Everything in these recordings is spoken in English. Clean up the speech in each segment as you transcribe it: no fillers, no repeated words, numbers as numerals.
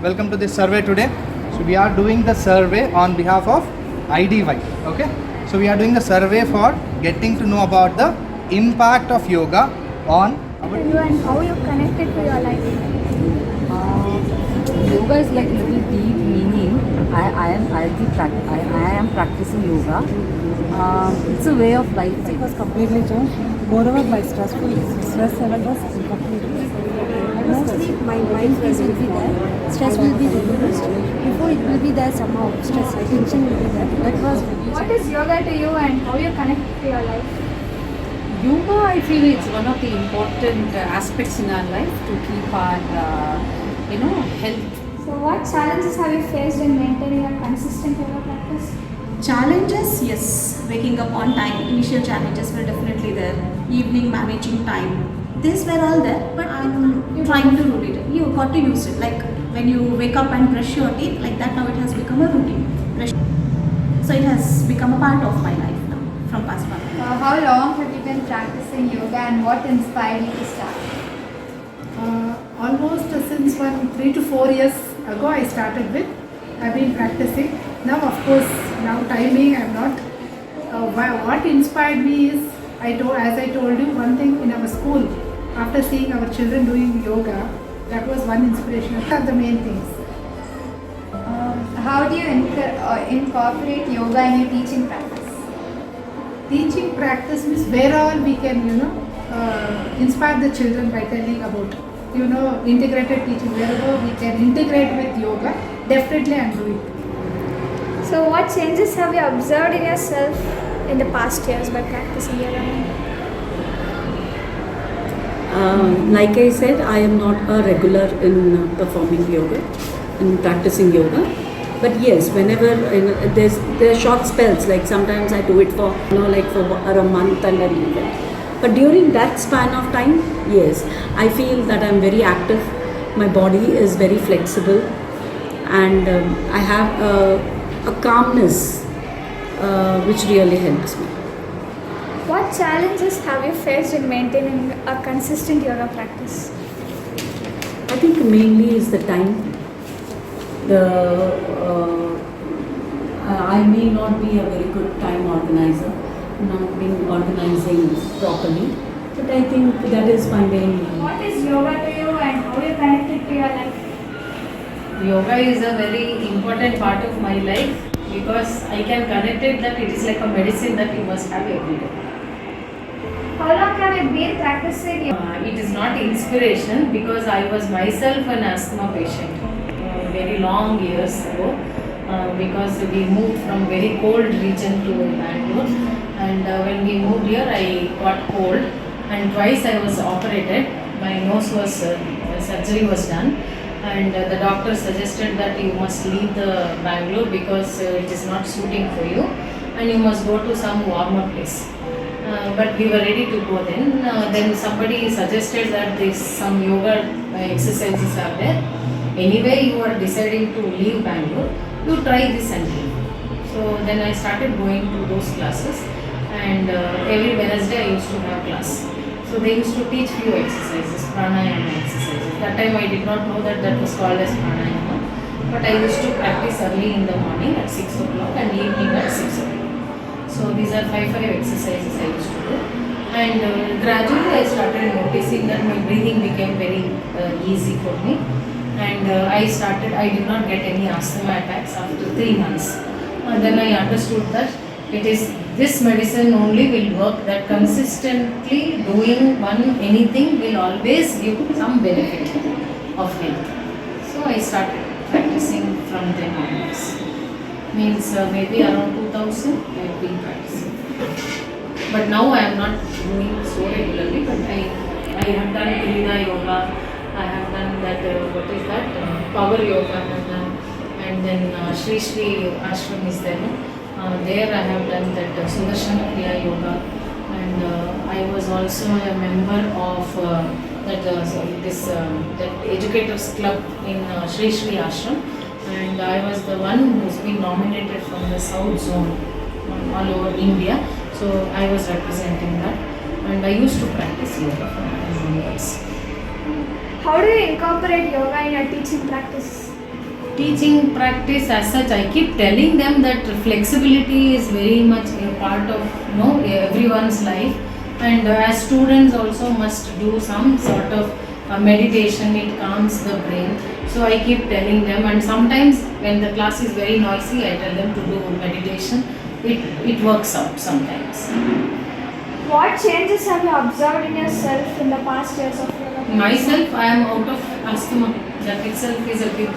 welcome to this survey today. So we are doing the survey on behalf of IDY. Okay, so we are doing the survey for getting to know about the impact of yoga on you and how you connected to your life. Yoga is like little deep meaning. I am practicing yoga. It's a way of life. It was completely changed. Moreover, my stress level was completely. Mostly my mind peace will be there. Stress will be reduced. Before it will be there somehow. Stress, tension will be there. That was reduced. What is yoga to you and how you connect to your life? Yoga, I feel it's one of the important aspects in our life to keep our, health. So what challenges have you faced in maintaining a consistent yoga practice? Challenges, yes. Waking up on time. Initial challenges were definitely there. Evening managing time. These were all there, but I'm trying to rule it. You got to use it. Like when you wake up and brush your teeth, like that now it has become a routine. So it has become a part of my life now from past month. How long have you been practicing yoga and what inspired you to start? Almost since 3 to 4 years ago I started with. I've been practicing. Now of course, now timing I'm not. What inspired me is, as I told you, one thing in our school, after seeing our children doing yoga, that was one inspiration. Those are the main things. How do you incorporate yoga in your teaching practice? Teaching practice means where all we can, inspire the children by telling about, integrated teaching. Wherever we can integrate with yoga, definitely I'm doing. So what changes have you observed in yourself in the past years by practicing yoga? Like I said, I am not a regular in performing yoga, in practicing yoga. But yes, whenever there are short spells, like sometimes I do it for for a month and then leave it. But during that span of time, yes, I feel that I'm very active. My body is very flexible, and I have a calmness which really helps me. What challenges have you faced in maintaining a consistent yoga practice? I think mainly is the time. I may not be a very good time organizer, not been organizing properly, but I think that is my main. What is yoga to you and how you connected to your life? Yoga is a very important part of my life because I can connect it that it is like a medicine that you must have every day. How long have you been practicing yoga? It is not inspiration because I was myself an asthma patient very long years ago because we moved from very cold region to Bangalore, and when we moved here I got cold and twice I was operated. My nose was surgery was done, and the doctor suggested that you must leave the Bangalore because it is not suiting for you and you must go to some warmer place. But we were ready to go then. Then somebody suggested that some yoga exercises are there. Anyway, you are deciding to leave Bangalore, you try this and leave. So then I started going to those classes, and every Wednesday I used to have class. So they used to teach few exercises, pranayama exercises. That time I did not know that was called as pranayama, but I used to practice early in the morning at 6 o'clock and evening at 6 o'clock. So these are 5 exercises I used to do, and gradually I started noticing that my breathing became very easy for me, and I did not get any asthma attacks after 3 months. And then I understood that it is this medicine only will work, that consistently doing anything will always give some benefit of health. So I started practicing from then onwards. Means maybe around 2000 I have been practicing. But now I am not doing so regularly, but I have done Krida yoga, I have done that, power yoga I have done, and then Sri ashram is there. There I have done that Sudarshana Kriya yoga, and I was also a member of that educators club in Sri ashram, and I was the one who's been nominated from the South Zone all over India. So I was representing that, and I used to practice yoga for many years. How do you incorporate yoga in your teaching practice? Teaching practice as such, I keep telling them that flexibility is very much a part of everyone's life, and as students also must do some sort of meditation. It calms the brain. So I keep telling them, and sometimes when the class is very noisy, I tell them to do meditation. It works out sometimes. What changes have you observed in yourself in the past years of your life? Myself, I am out of asthma. That itself is a big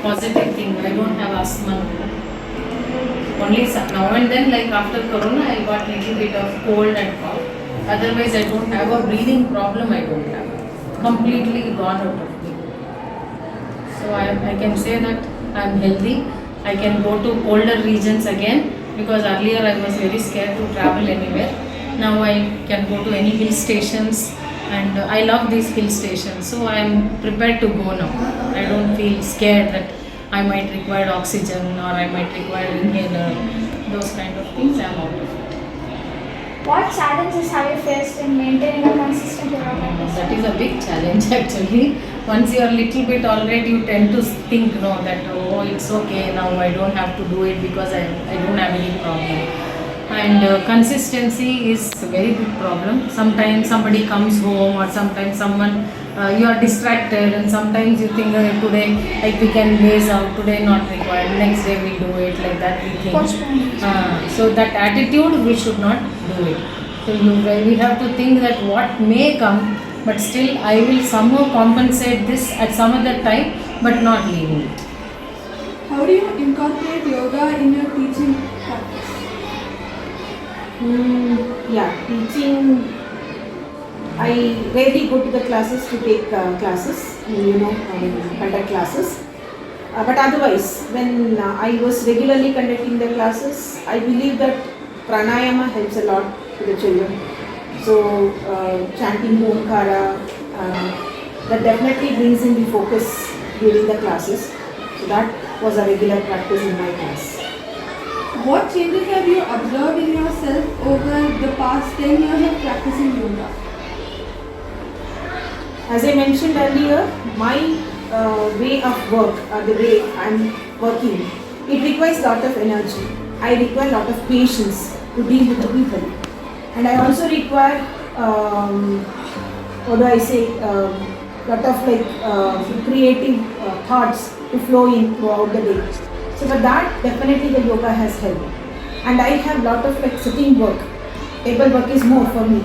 positive thing. I don't have asthma now. Only now and then, like after Corona, I got little bit of cold and cough. Otherwise, I don't have a breathing problem. I don't have. Completely gone out of me. So I can say that I am healthy. I can go to colder regions again, because earlier I was very scared to travel anywhere. Now I can go to any hill stations, and I love these hill stations. So I am prepared to go now. I don't feel scared that I might require oxygen or I might require inhaler. Those kind of things I am out of it. What challenges have you faced in maintaining a consistent yoga practice? That is a big challenge actually. Once you are a little bit already, you tend to think that it's okay now, I don't have to do it because I don't have any problem. And consistency is a very big problem. Sometimes somebody comes home, or sometimes someone you are distracted, and sometimes you think today like we can laze out, today not required, next day we do it, like that we think. So that attitude, we should not do it. So we have to think that what may come, but still I will somehow compensate this at some other time, but not leaving it. How do you incorporate yoga in your teaching practice? Teaching, I rarely go to the classes to take classes, conduct classes. But otherwise, when I was regularly conducting the classes, I believe that pranayama helps a lot to the children. So, chanting Omkara, that definitely brings in the focus during the classes. So, that was a regular practice in my class. What changes have you observed in yourself over the past 10 years of practicing yoga? As I mentioned earlier, my way of work, the way I am working, it requires a lot of energy. I require a lot of patience to deal with the people. And I also require, lot of creative thoughts to flow in throughout the day. So for that, definitely the yoga has helped. And I have lot of sitting work. Table work is more for me.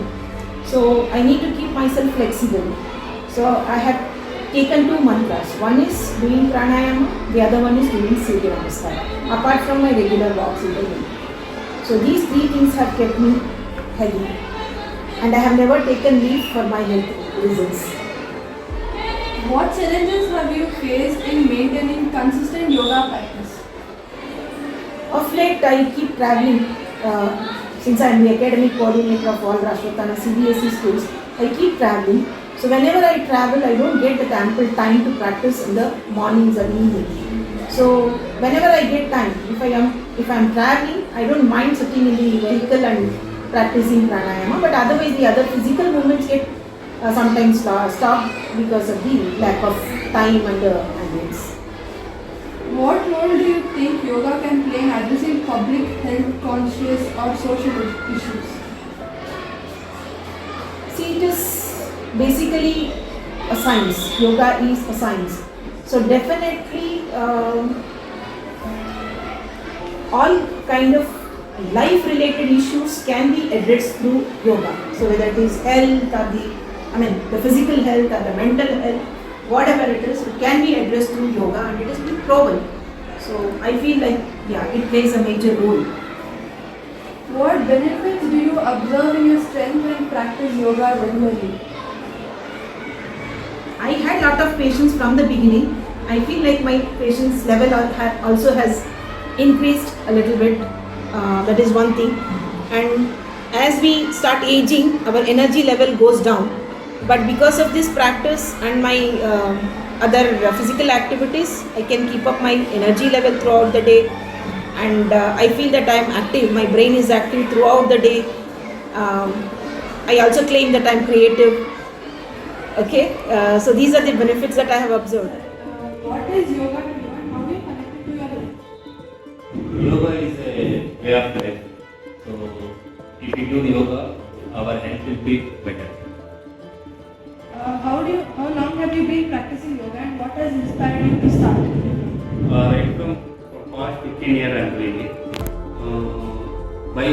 So I need to keep myself flexible. So I have taken 2 mantras. One is doing pranayama, the other one is doing Surya Namaskar, apart from my regular walks in the day. So these 3 things have kept me healthy. And I have never taken leave for my health reasons. What challenges have you faced in maintaining consistent yoga practice? Of late, I keep traveling. Since I am the academic coordinator of all Rashtrathana CBSE schools, I keep traveling. So whenever I travel, I don't get that ample time to practice in the mornings or evenings. So whenever I get time, if I am traveling, I don't mind sitting in the vehicle and practicing pranayama. But otherwise, the other physical movements get sometimes stopped because of the lack of time and ambience. What role do you think yoga can play in addressing public health conscious or social issues? See, it is basically a science. Yoga is a science. So definitely all kind of life-related issues can be addressed through yoga. So whether it is health or the physical health or the mental health, whatever it is, it can be addressed through yoga, and it has been proven. So I feel like, it plays a major role. What benefits do you observe in your strength when practice yoga regularly? I had lot of patience from the beginning. I feel like my patience level also has increased a little bit. That is one thing. And as we start aging, our energy level goes down. But because of this practice and my other physical activities, I can keep up my energy level throughout the day. And I feel that I am active, my brain is active throughout the day. I also claim that I am creative. Okay, so these are the benefits that I have observed. What is yoga to you and to your life? Yoga is a way of life. So if we do yoga, our health will be better. How long have you been practicing yoga and what has inspired you to start? Right from past 15 years I am doing it. By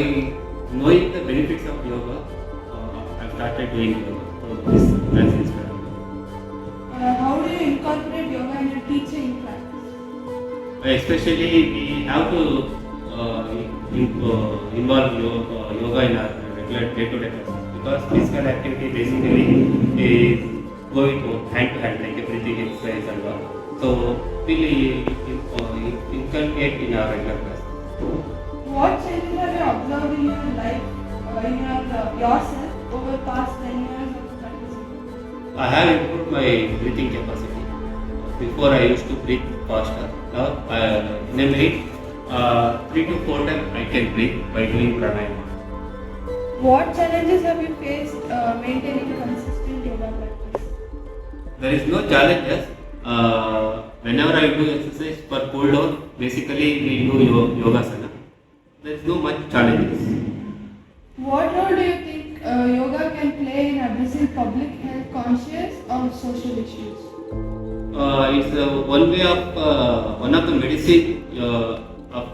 knowing the benefits of yoga, I started doing yoga. So this has inspired me. How do you incorporate yoga in your teaching practice? Especially we have to involve yoga in our regular day-to-day classes because physical activity basically is going hand to hand like a breathing exercise and all. So really inculcate in our regular classes. What changes have you observed in your life, in yourself over past 10 years of practicing? I have improved my breathing capacity. Before I used to breathe faster. Now in a minute, 3 to 4 times I can breathe by doing pranayama. What challenges have you faced maintaining consistent yoga practice? There is no challenges. Whenever I do exercise for cool down, basically we do yogasana. There is no much challenges. What role do you think yoga can play in addressing public health conscious or social issues? It's one way of one of the medicine of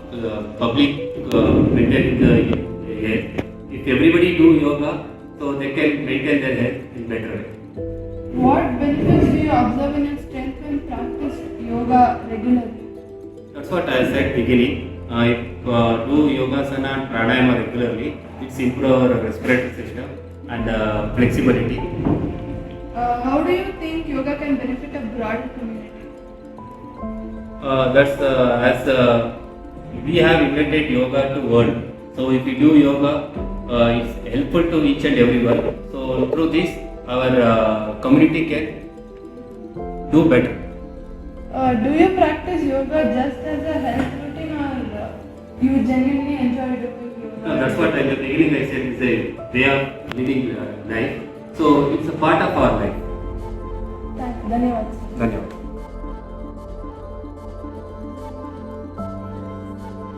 public maintaining the health. If everybody do yoga, so they can maintain their health in better way. What benefits do you observe in your strength when practice yoga regularly? That's what I said beginning. If do yogasana and pranayama regularly, it's improve our respiratory system and flexibility. How do you think yoga can benefit a broader community? That's as we have invented yoga to world. So if we do yoga, it's helpful to each and everyone. So through this, our community can do better. Do you practice yoga just as a health routine or you genuinely enjoy doing yoga? No, that's what in the beginning I said is a way of living life. So it's a part of our life. Thank you. Dhanyawad. Dhanyawad.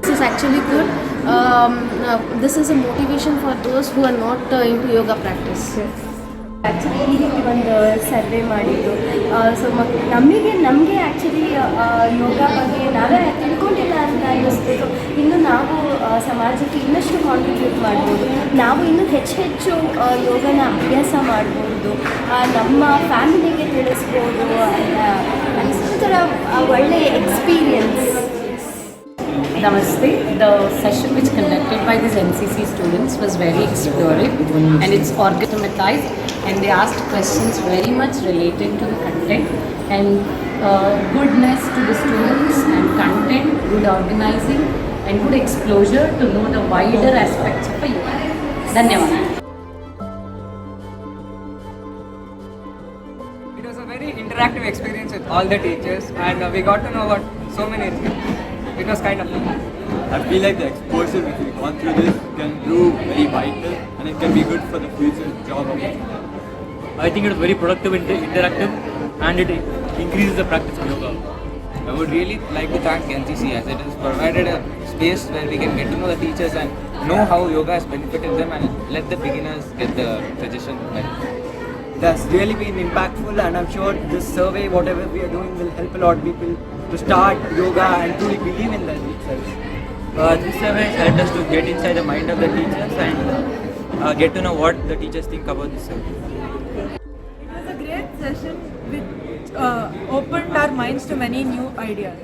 This is actually good. This is a motivation for those who are not into yoga practice. Actually ಈ ರೀತಿ ಒಂದು survey ಮಾಡಿದ್ದು so ನಮಗೆ actually ಯೋಗ ಬಗ್ಗೆ ನಾವೇ ತಿಳ್ಕೊಂಡಿಲ್ಲ ಅಂತ ಅನ್ನಿಸ್ಬೇಕು. ಇನ್ನು ನಾವು ಸಮಾಜಕ್ಕೆ ಇನ್ನಷ್ಟು ಕಾಂಟ್ರಿಬ್ಯೂಟ್ ಮಾಡ್ಬೋದು, ನಾವು ಇನ್ನೂ ಹೆಚ್ಚು ಯೋಗನ ಅಭ್ಯಾಸ ಮಾಡ್ಬೋದು, ನಮ್ಮ ಫ್ಯಾಮಿಲಿಗೆ ತಿಳಿಸ್ಬೋದು ಅಂತ ಅನಿಸೋದರ ಒಳ್ಳೆಯ experience. Namaste. The session which conducted by these NCC students was very explorative and it's organized and they asked questions very much related to the content and goodness to the students and content, good organizing and good exposure to know the wider aspects of a yoga. Dhanyawad. It was a very interactive experience with all the teachers and we got to know about so many things. It was kind of fun. I feel like the exposure which we've gone through this can prove very vital and it can be good for the future job opportunity. I think it was very productive and interactive and it increases the practice of yoga. I would really like to thank NCC as it has provided a space where we can get to know the teachers and know how yoga has benefited them and let the beginners get the suggestion. That's really been impactful and I'm sure this survey, whatever we are doing, will help a lot of people to start yoga and truly believe in that itself. This survey has helped us to get inside the mind of the teachers and get to know what the teachers think about this survey. It was a great session which opened our minds to many new ideas.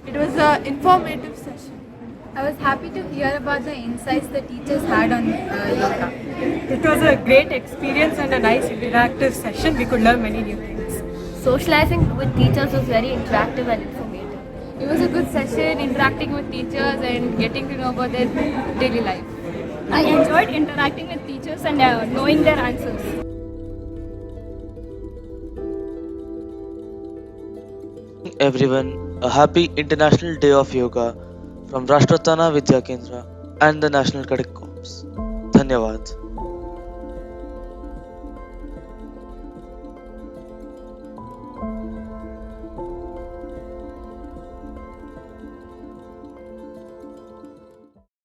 It was an informative session. I was happy to hear about the insights the teachers had on yoga. It was a great experience and a nice interactive session. We could learn many new things. Socializing with teachers was very interactive and informative. It was a good session, interacting with teachers and getting to know about their daily life. I enjoyed interacting with teachers and knowing their answers. Everyone, a happy International Day of Yoga from Rashtrattana Vidya Kendra and the National Cadet Corps. Dhanyawad.